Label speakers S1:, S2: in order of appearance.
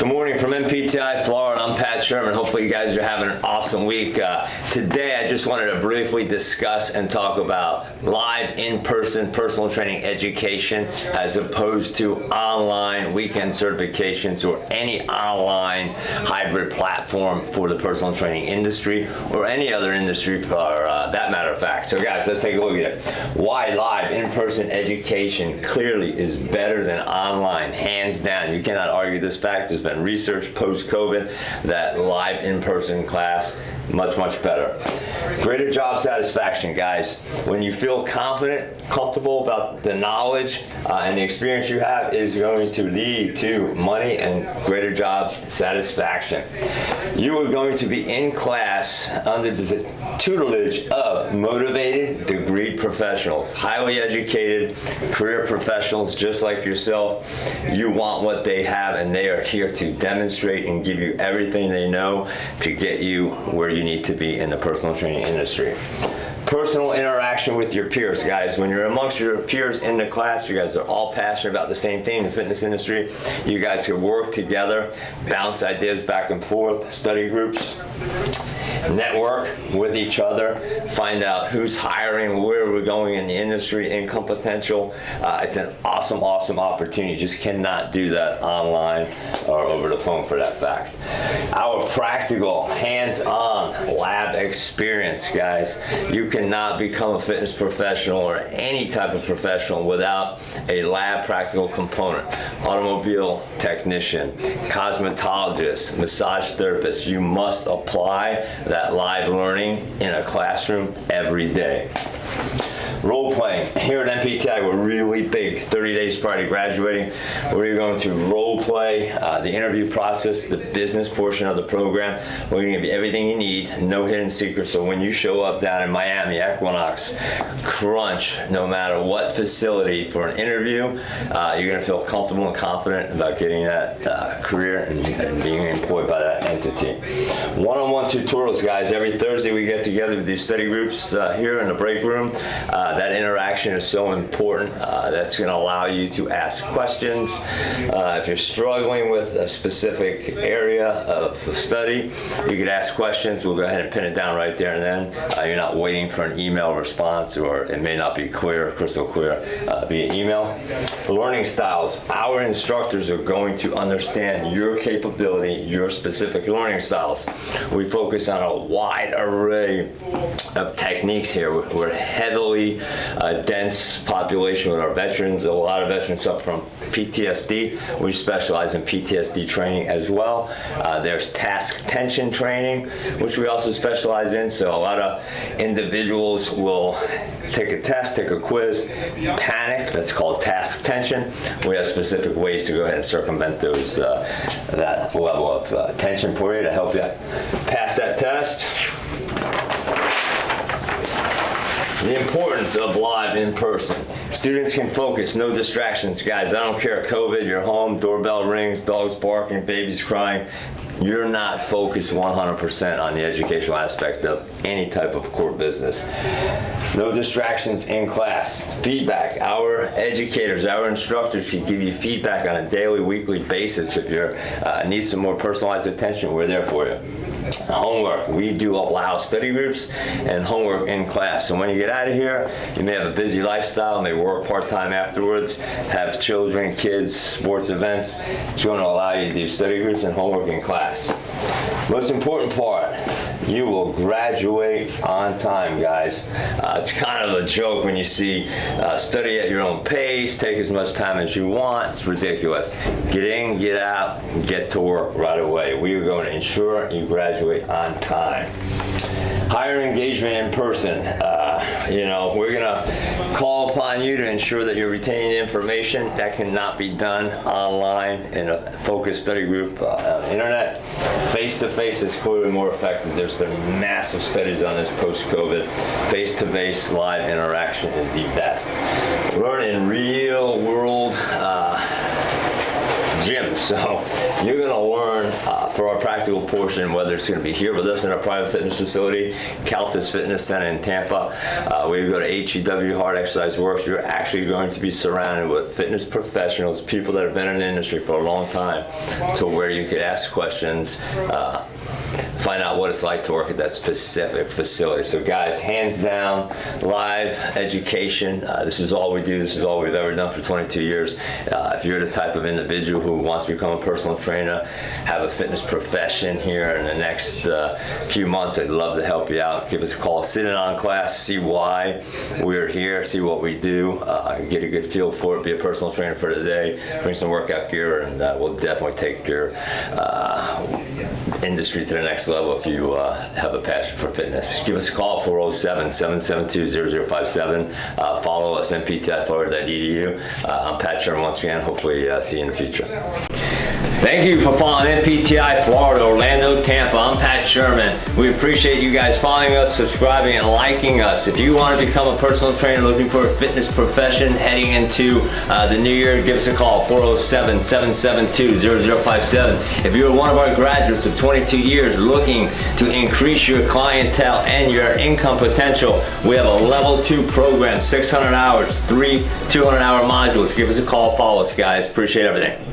S1: Good morning from MPTI, Florida. I'm Pat Sherman. Hopefully you guys are having an awesome week. Today I just wanted to briefly discuss and talk about live in-person personal training education as opposed to online weekend certifications or any online hybrid platform for the personal training industry or any other industry for that matter of fact. So guys, let's take a look at it. Why live in-person education clearly is better than online, hands down. You cannot argue this fact. There's been research post-COVID that live in-person class much better. Greater job satisfaction, guys. When you feel confident, comfortable about the knowledge and the experience you have is going to lead to money and greater job satisfaction. You are going to be in class under the tutelage of motivated, degreed professionals, highly educated career professionals just like yourself. You want what they have, and they are here to demonstrate and give you everything they know to get you where you need to be in the personal training industry. Personal interaction with your peers, guys. When you're amongst your peers in the class, you guys are all passionate about the same thing in the fitness industry. You guys can work together, bounce ideas back and forth, study groups, network with each other, find out who's hiring, where we're going in the industry, income potential. It's an awesome opportunity. You just cannot do that online or over the phone for that fact. Our practical, hands-on lab experience, guys. You cannot become a fitness professional or any type of professional without a lab practical component. Automobile technician, cosmetologist, massage therapist. You must apply that live learning in a classroom every day. Role playing. Here at MPTI, we're really big. 30 days prior to graduating, we're going to role play the interview process, the business portion of the program. We're going to give you everything you need, no hidden secrets. So when you show up down in Miami, Equinox, Crunch, no matter what facility for an interview, you're going to feel comfortable and confident about getting that career and being employed by that entity. One-on-one tutorials, guys. Every Thursday we get together, we do study groups here in the break room. That interaction is so important. That's going to allow you to ask questions. If you're struggling with a specific area of study, you could ask questions. We'll go ahead and pin it down right there and then. You're not waiting for an email response, or it may not be clear, crystal clear via email. Learning styles. Our instructors are going to understand your capability, your specific learning styles. We focus on a wide array of techniques here. We're heavily dense population with our veterans. A lot of veterans suffer from PTSD. We specialize in PTSD training as well. There's task tension training, which we also specialize in. So a lot of individuals will take a test, take a quiz, panic. That's called task tension. We have specific ways to go ahead and circumvent those that level of tension for you to help you pass that test. The importance of live in person. Students can focus, no distractions, guys. I don't care, COVID, you're home, doorbell rings, dogs barking, babies crying. You're not focused 100% on the educational aspect of any type of core business. No distractions in class. Feedback. Our educators, our instructors can give you feedback on a daily, weekly basis. If you need some more personalized attention, we're there for you. Homework. We do allow study groups and homework in class. So when you get out of here, you may have a busy lifestyle, may work part-time afterwards, have children, kids, sports events. It's going to allow you to do study groups and homework in class. Most important part, you will graduate on time, guys. It's kind of a joke when you see study at your own pace, take as much time as you want. It's ridiculous. Get in, get out, get to work right away. We are going to ensure you graduate on time. Higher engagement in person. We're going to call upon you to ensure that you're retaining the information. That cannot be done online in a focused study group on the internet. Face-to-face is clearly more effective. There's been massive studies on this post-COVID. Face-to-face live interaction is the best. Learn in real-world gym. So you're going to learn for our practical portion, whether it's going to be here with us in our private fitness facility, Caltis Fitness Center in Tampa, where you go to HEW Hard Exercise Works. You're actually going to be surrounded with fitness professionals, people that have been in the industry for a long time, to where you could ask questions, find out what it's like to work at that specific facility. So guys, hands down, live education. This is all we do. This is all we've ever done for 22 years. If you're the type of individual who wants to become a personal trainer, have a fitness profession here in the next few months, I'd love to help you out. Give us a call, sit in on class, see why we're here, see what we do, get a good feel for it, be a personal trainer for the day, bring some workout gear, and we'll definitely take your industry to the next level if you have a passion for fitness. Give us a call, 407-772-0057. Follow us, nptiflorida.edu. I'm Pat Sherman once again. Hopefully see you in the future. Thank you for following NPTI Florida, Orlando, Tampa. I'm Pat Sherman. We appreciate you guys following us, subscribing, and liking us. If you want to become a personal trainer looking for a fitness profession heading into the new year, give us a call, 407-772-0057. If you're one of our graduates of 22 years looking to increase your clientele and your income potential, we have a level 2 program, 600 hours, 3 200-hour modules. Give us a call, follow us, guys. Appreciate everything.